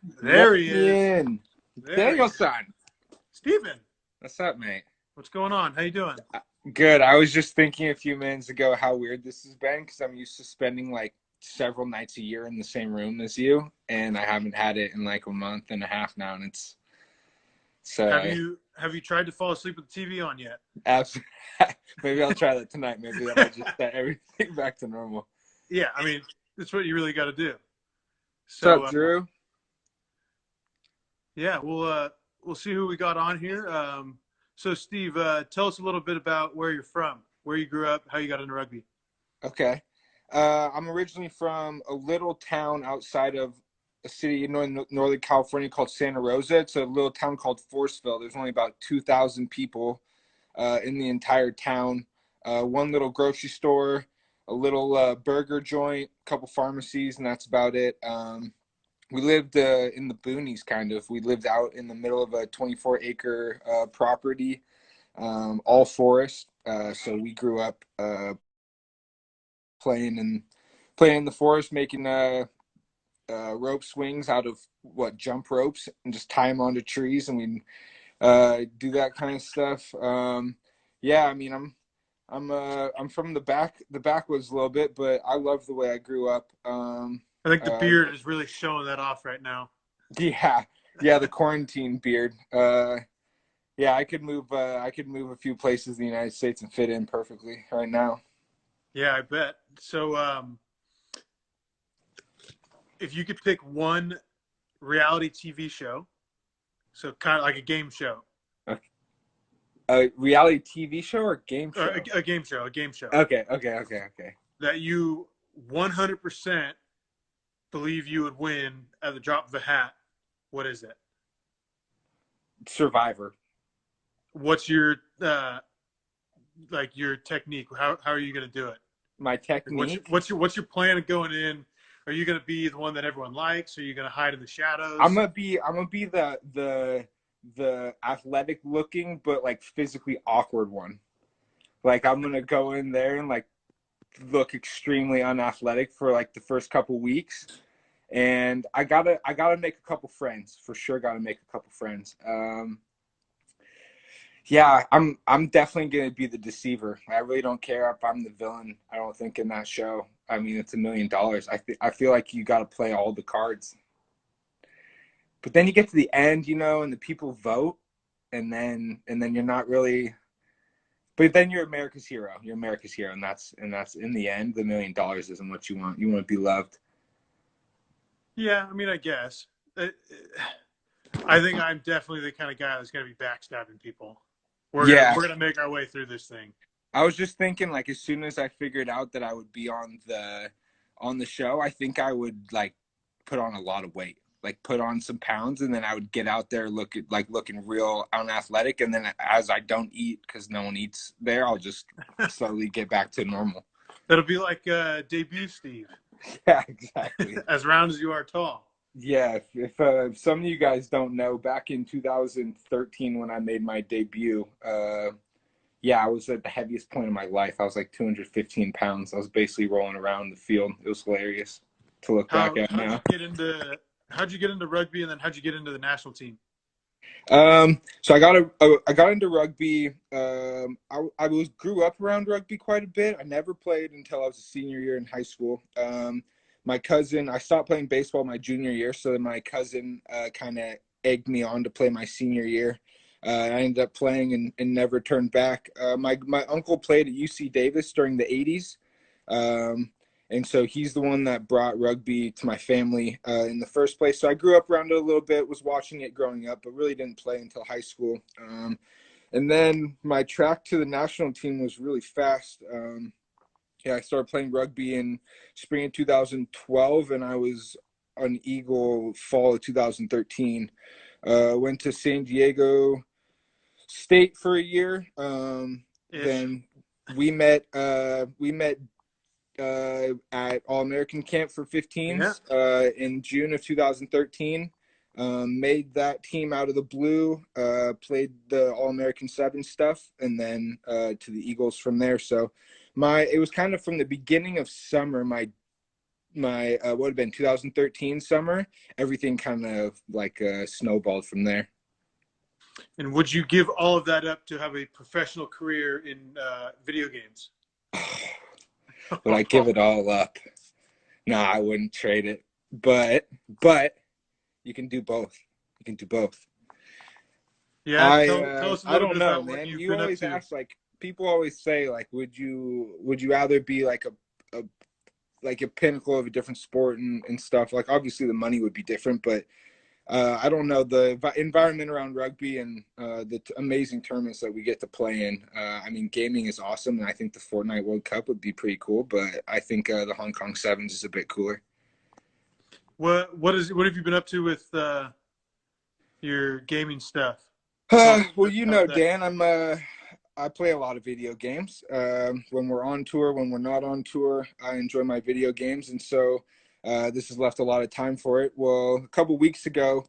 There he Let me is. in. There he is. Daniel-san. Stephen, What's up, mate? what's going on? How you doing? Good. I was just thinking a few minutes ago how weird this has been because I'm used to spending like several nights a year in the same room as you, and I haven't had it in like a month and a half now, and it's Have you tried to fall asleep with the TV on yet? absolutely. Maybe I'll try that tonight. Maybe that'll just set everything back to normal. Yeah, I mean, that's what you really got to do. What's So up, Drew? yeah, we'll see who we got on here. So Steve, tell us a little bit about where you're from, where you grew up, how you got into rugby. Okay. I'm originally from a little town outside of a city in Northern California called Santa Rosa. It's a little town called Forestville. There's only about 2,000 people in the entire town. One little grocery store, a little burger joint, a couple pharmacies, and that's about it. We lived in the boonies, kind of. We lived out in the middle of a 24-acre property, all forest. So we grew up playing in the forest, making rope swings out of jump ropes and just tie them onto trees, and we do that kind of stuff. Yeah, I mean, I'm from the backwoods a little bit, but I love the way I grew up. I think the beard is really showing that off right now. Yeah, the quarantine beard. Yeah, I could move a few places in the United States and fit in perfectly right now. Yeah, I bet. So if you could pick one reality TV show, so kind of like a game show, A reality TV show or game or show? a game show, Okay. that you 100% believe you would win at the drop of a hat, what is it? Survivor. What's your your technique? How are you going to do it? My Like, technique. what's your plan of going in? Are you going to be the one that everyone likes? Are you going to hide in the I'm shadows? gonna be the athletic looking but like physically awkward one. Like I'm gonna go in there and like look extremely unathletic for like the first couple weeks, and I gotta make a couple friends for sure. Gotta make a couple friends. Yeah, I'm definitely gonna be the deceiver. I really don't care if I'm the villain. I don't think in that show. I mean, it's $1 million. I feel like you got to play all the cards. But then you get to the end, and the people vote, and then you're not really. But then you're America's hero. You're America's hero, and that's in the end, the $1 million isn't what you want. You want to be loved. Yeah, I mean, I guess. I think I'm definitely the kind of guy that's going to be backstabbing people. Yeah, We're gonna make our way through this thing. I was just thinking, like, as soon as I figured out that I would be on the show, I think I would like put on a lot of weight, like put on some pounds, and then I would get out there looking real unathletic, and then as I don't eat because no one eats there, I'll just slowly get back to normal. That'll be like debut Steve, Yeah, exactly. as round as you are tall. Yeah, if some of you guys don't know, back in 2013 when I made my debut, yeah, I was at the heaviest point of my life. I was like 215 pounds. I was basically rolling around the field. It was hilarious to look back How at now. how'd you get into rugby, and then how'd you get into the national team? So I got into rugby. I grew up around rugby quite a bit. I never played until I was a senior year in high school. My cousin, I stopped playing baseball my junior year, so my cousin kind of egged me on to play my senior year. I ended up playing and never turned back. My uncle played at UC Davis during the 80s. Um, and so he's the one that brought rugby to my family in the first place. So I grew up around it a little bit, was watching it growing up, but really didn't play until high school. And then my track to the national team was really fast. Yeah, I started playing rugby in spring of 2012, and I was an Eagle fall of 2013. Went to San Diego State for a year. Ish. Then we met at All American Camp for Yeah. 15s in June of 2013. Made that team out of the blue, played the All American 7 stuff, and then to the Eagles from there. So it was kind of from the beginning of summer. My what would have been 2013 summer, everything kind of like snowballed from there. And would you give all of that up to have a professional career in video games? Would I give it all up? No, I wouldn't trade it. But you can do both. You can do both. Yeah, tell us a I little don't bit know, about what man. you've You been up always to. ask, like, people always say, like, would you rather be like a like a pinnacle of a different sport and stuff? Like, obviously the money would be different, but I don't know, the environment around rugby and the amazing tournaments that we get to play in. I mean, gaming is awesome, and I think the Fortnite World Cup would be pretty cool. But I think the Hong Kong Sevens is a bit cooler. What have you been up to with your gaming stuff? Tell us a Well, bit about that. Dan, I play a lot of video games. When we're on tour, when we're not on tour, I enjoy my video games, and so this has left a lot of time for it. Well, a couple weeks ago,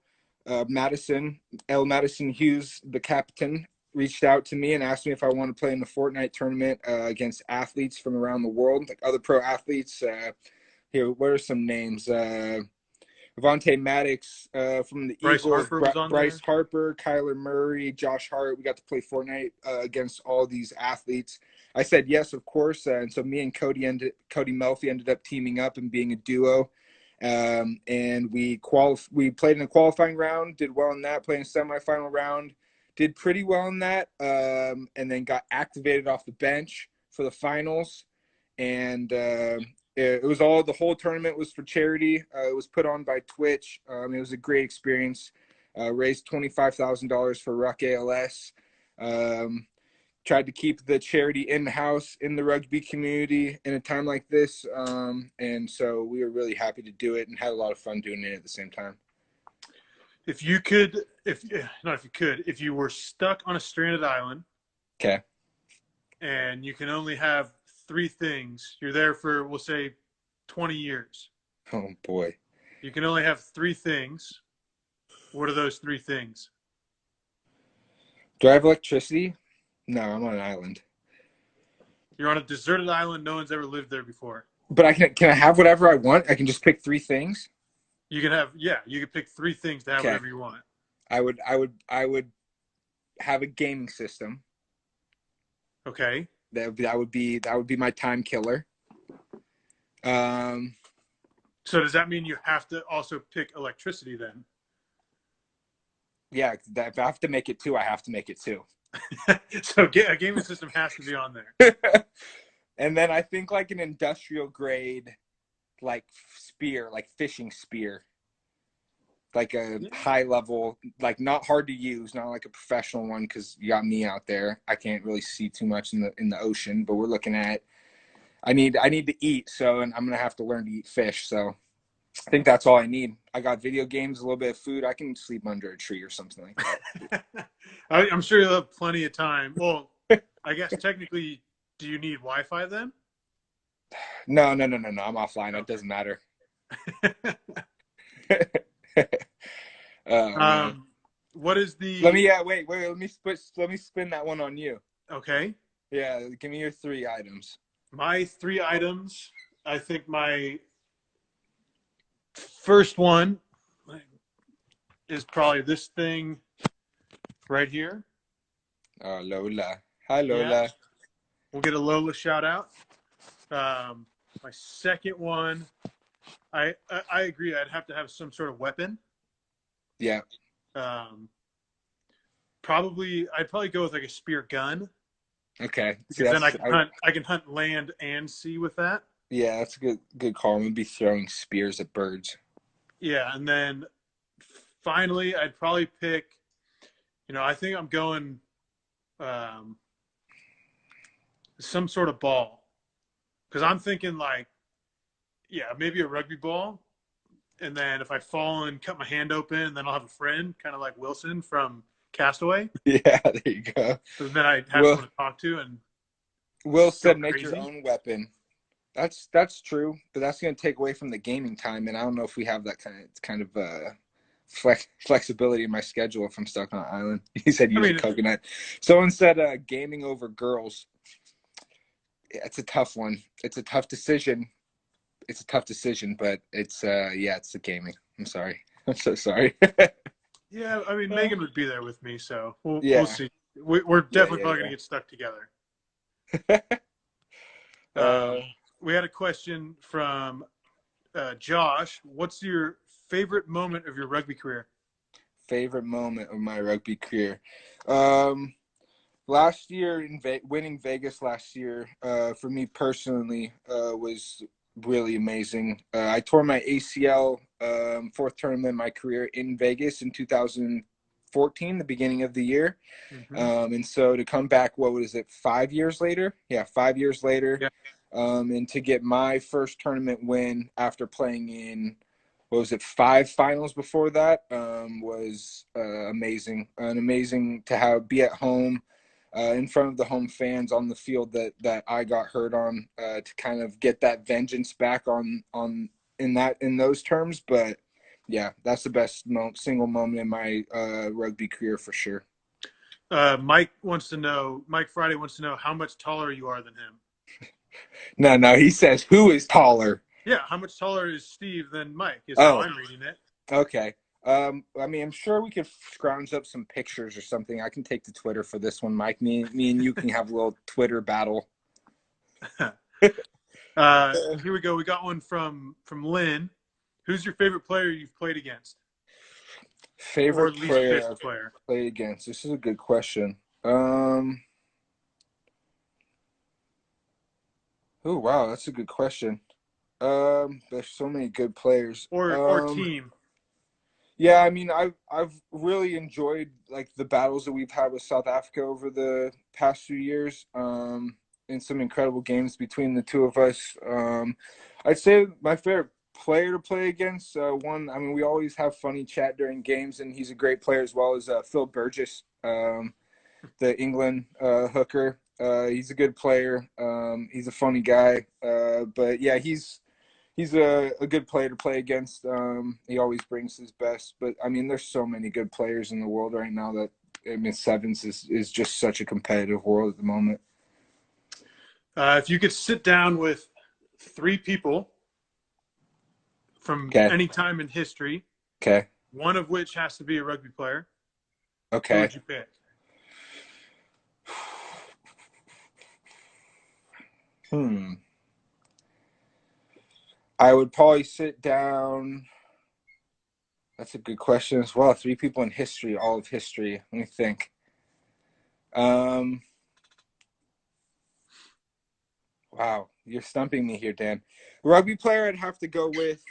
Madison Hughes, the captain, reached out to me and asked me if I want to play in the Fortnite tournament against athletes from around the world, like other pro athletes. Here, what are some names? Avante Maddox from the Bryce Eagles, Harper was on Bryce there. Harper, Kyler Murray, Josh Hart. We got to play Fortnite against all these athletes. I said yes, of course. And so me and Cody Melfi ended up teaming up and being a duo. And we played in a qualifying round, did well in that, played in a semifinal round, did pretty well in that, and then got activated off the bench for the finals. And it was all, the whole tournament was for charity. It was put on by Twitch. It was a great experience. Raised $25,000 for Ruck ALS. Tried to keep the charity in-house in the rugby community in a time like this. And so we were really happy to do it and had a lot of fun doing it at the same time. If you could, if you were stuck on a stranded island, Okay. and you can only have three things, you're there for, we'll say, 20 years. Oh, boy. You can only have three things. What are those three things? Do I have electricity? No, I'm on an island. You're on a deserted island. No one's ever lived there before. But can I have whatever I want? I can just pick three things? You can have, yeah, you can pick three things to have Okay. whatever you want. I would have a gaming system. Okay. That would be my time killer. So does that mean you have to also pick electricity then? Yeah, if I have to make it two, I have to make it two. So a gaming system has to be on there. And then I think like an industrial grade, like spear, like fishing spear, like a high level, like not hard to use, not like a professional one, because you got me out there. I can't really see too much in the ocean, but we're looking at. I need to eat, so and I'm gonna have to learn to eat fish. So I think that's all I need. I got video games, a little bit of food. I can sleep under a tree or something like that. I'm sure you'll have plenty of time. Well, I guess technically, do you need Wi-Fi then? No. I'm offline. It doesn't matter. What is the? Wait. Let me spin that one on you. Okay. Yeah, give me your three items. My three items. I think my first one is probably this thing right here. Oh, Lola. Hi, Lola. Yeah. We'll get a Lola shout out. My second one, I agree. I'd have to have some sort of weapon. Yeah. I'd probably go with like a spear gun. Okay. Because then I can hunt land and sea with that. Yeah, that's a good call. I'm gonna be throwing spears at birds. Yeah, and then finally, I'd probably pick. I think I'm going some sort of ball, because I'm thinking like, yeah, maybe a rugby ball, and then if I fall and cut my hand open, then I'll have a friend, kind of like Wilson from Castaway. Yeah, there you go. So then I have someone to talk to, and Will said, "Make your own weapon." That's true, but that's going to take away from the gaming time, and I don't know if we have that kind of flexibility in my schedule if I'm stuck on an island. He said use a coconut. Someone said gaming over girls. Yeah, it's a tough one. It's a tough decision. it's a tough decision, but it's yeah, it's the gaming. I'm sorry. I'm so sorry. Yeah, I mean Megan would be there with me, so we'll Yeah, see. We're yeah, definitely probably gonna yeah, get stuck together. yeah. Um, we had a question from Josh. What's your favorite moment of your rugby career? Favorite moment of my rugby career. Um, Last year in winning Vegas last year, for me personally, was really amazing. I tore my ACL, fourth tournament in my career in Vegas in 2014, the beginning of the year. Mm-hmm. And so to come back, what was it, 5 years later? Yeah, 5 years later. Yeah. And to get my first tournament win after playing in, what was it, five finals before that, was amazing. And amazing to be at home, in front of the home fans on the field that I got hurt on, to kind of get that vengeance back on in those terms. But yeah, that's the best single moment in my rugby career for sure. Mike Friday wants to know how much taller you are than him. No, no, he says who is taller. Yeah, how much taller is Steve than Mike is how Oh, I'm reading it. okay. I mean, I'm sure we could scrounge up some pictures or something. I can take to Twitter for this one, Mike. Me and you can have a little Twitter battle. Here we go. We got one from Lynn. Who's your favorite player you've played against, or Favorite least player favorite I've player? played against. This is a good question. Um, oh wow, that's a good question. There's so many good players. Or team? Yeah, I mean, I've really enjoyed like the battles that we've had with South Africa over the past few years. And some incredible games between the two of us. I'd say my favorite player to play against. One, I mean, we always have funny chat during games, and he's a great player as well as Phil Burgess, the England hooker. He's a good player. He's a funny guy. But yeah, he's a good player to play against. He always brings his best. But I mean, there's so many good players in the world right now that I mean, sevens is just such a competitive world at the moment. If you could sit down with three people from Okay. any time in history, Okay. one of which has to be a rugby player, who Okay. would you pick? Hmm. I would probably sit down. That's a good question as well. Three people in history, all of history. Let me think. Um. Wow, you're stumping me here, Dan. Rugby player, I'd have to go with.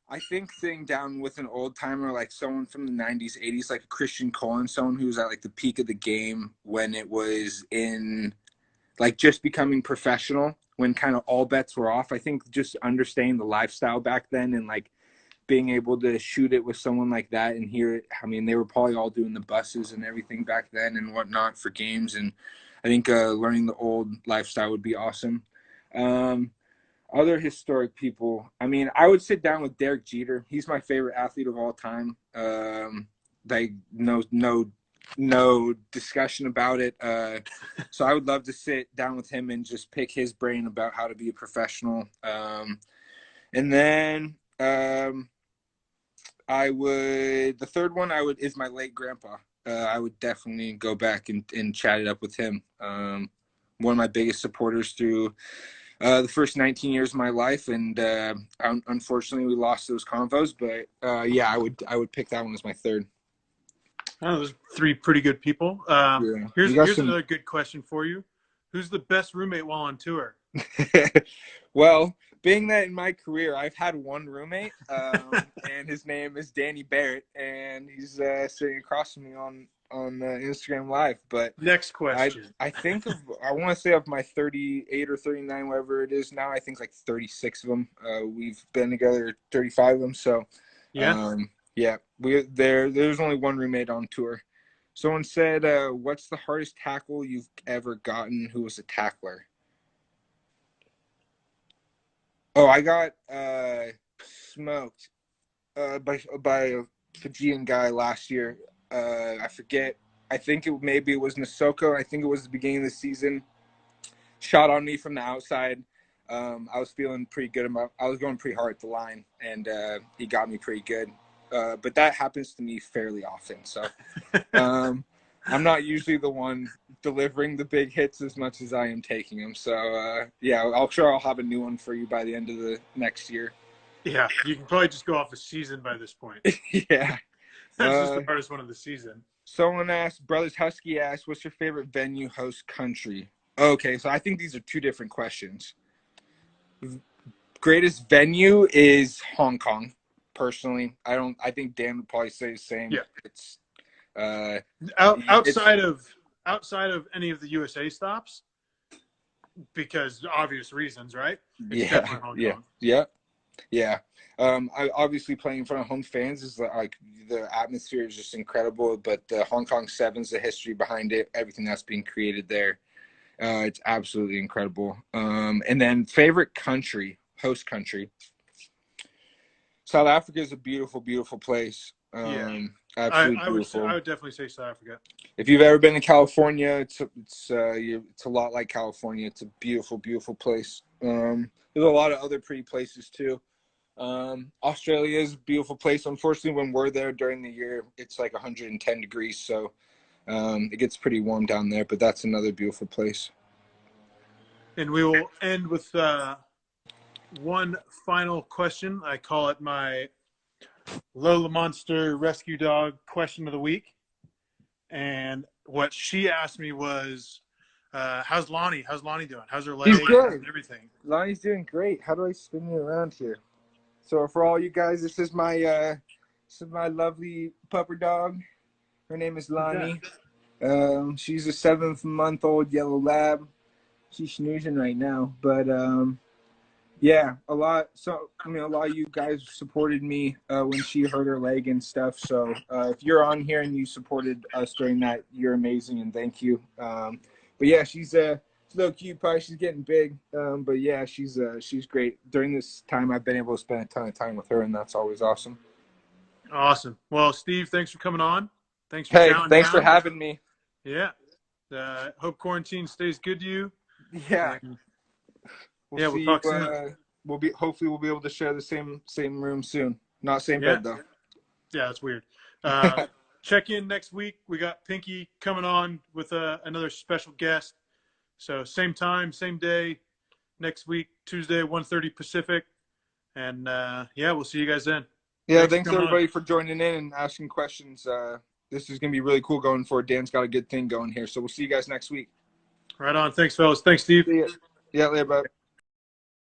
I think sitting down with an old timer like someone from the 90s, 80s, like a Christian Cullen, someone who was at like the peak of the game when it was in like just becoming professional, when kind of all bets were off. I think just understanding the lifestyle back then and like being able to shoot it with someone like that and hear it. I mean, they were probably all doing the buses and everything back then and whatnot for games. And I think learning the old lifestyle would be awesome. Um, Other historic people. I mean, I would sit down with Derek Jeter. He's my favorite athlete of all time. Like no discussion about it. So I would love to sit down with him and just pick his brain about how to be a professional. And then I would the third one I would is my late grandpa. I would definitely go back and chat it up with him. One of my biggest supporters through the first 19 years of my life, and unfortunately we lost those convos. But yeah, I would pick that one as my third. Oh, those are three pretty good people. Yeah, Here's you got here's some. another good question for you. Who's the best roommate while on tour? Well, being that in my career I've had one roommate, and his name is Danny Barrett, and he's sitting across from me on Instagram Live. But Next I question. I think I want to say of my 38 or 39, whatever it is now, I think like 36 of them. We've been together 35 of them. So Yeah. yeah, there's only one roommate on tour. Someone said, "What's the hardest tackle you've ever gotten? Who was a tackler?" Oh, I got smoked by a Fijian guy last year. I forget. I think maybe it was Nasoko. I think it was the beginning of the season. Shot on me from the outside. I was feeling pretty good I was going pretty hard at the line, and he got me pretty good. But that happens to me fairly often. So I'm not usually the one delivering the big hits as much as I am taking them. So yeah, I'll have a new one for you by the end of the next year. Yeah, you can probably just go off a season by this point. Yeah. That's just the hardest one of the season. Someone asked, Brothers Husky asked, what's your favorite venue, host country? Okay, so I think these are two different questions. Greatest venue is Hong Kong, personally. I think Dan would probably say the same. Yeah. It's uh outside of any of the USA stops, because obvious reasons, right? It's definitely Hong Kong. Yeah. I obviously playing in front of home fans is like the atmosphere is just incredible. But the Hong Kong Sevens, the history behind it, everything that's being created there, it's absolutely incredible. And then favorite country, host country. South Africa is a beautiful, beautiful place. Absolutely beautiful. I would definitely say South Africa. If you've ever been to California, it's a lot like California. It's a beautiful, beautiful place. There's a lot of other pretty places too. Australia is a beautiful place. Unfortunately, when we're there during the year, it's like 110 degrees, so it gets pretty warm down there. But that's another beautiful place. And we will end with one final question. I call it my Lola Monster Rescue Dog question of the week. And what she asked me was, how's Lonnie? How's Lonnie doing? How's her leg? And everything? Lonnie's doing great. How do I spin you around here? So for all you guys, this is my lovely pupper dog. Her name is Lonnie. She's a 7-month-old yellow lab. She's snoozing right now, but yeah, a lot of you guys supported me when she hurt her leg and stuff. So if you're on here and you supported us during that, you're amazing, and thank you. But yeah, she's a little cute pie. She's getting big, but yeah, she's great. During this time, I've been able to spend a ton of time with her, and that's always awesome. Awesome. Well, Steve, thanks for coming on. Thanks for thanks for having me. Yeah. Hope quarantine stays good to you. Yeah. We'll talk soon. Hopefully we'll be able to share the same room soon. Not same bed though. Yeah, that's weird. Check in next week. We got Pinky coming on with another special guest. So same time, same day, next week, Tuesday, 1:30 Pacific. And we'll see you guys then. Yeah, thanks everybody for joining in and asking questions. This is gonna be really cool going forward. Dan's got a good thing going here. So we'll see you guys next week. Right on. Thanks, fellas. Thanks, Steve. See ya. Yeah, later, bud.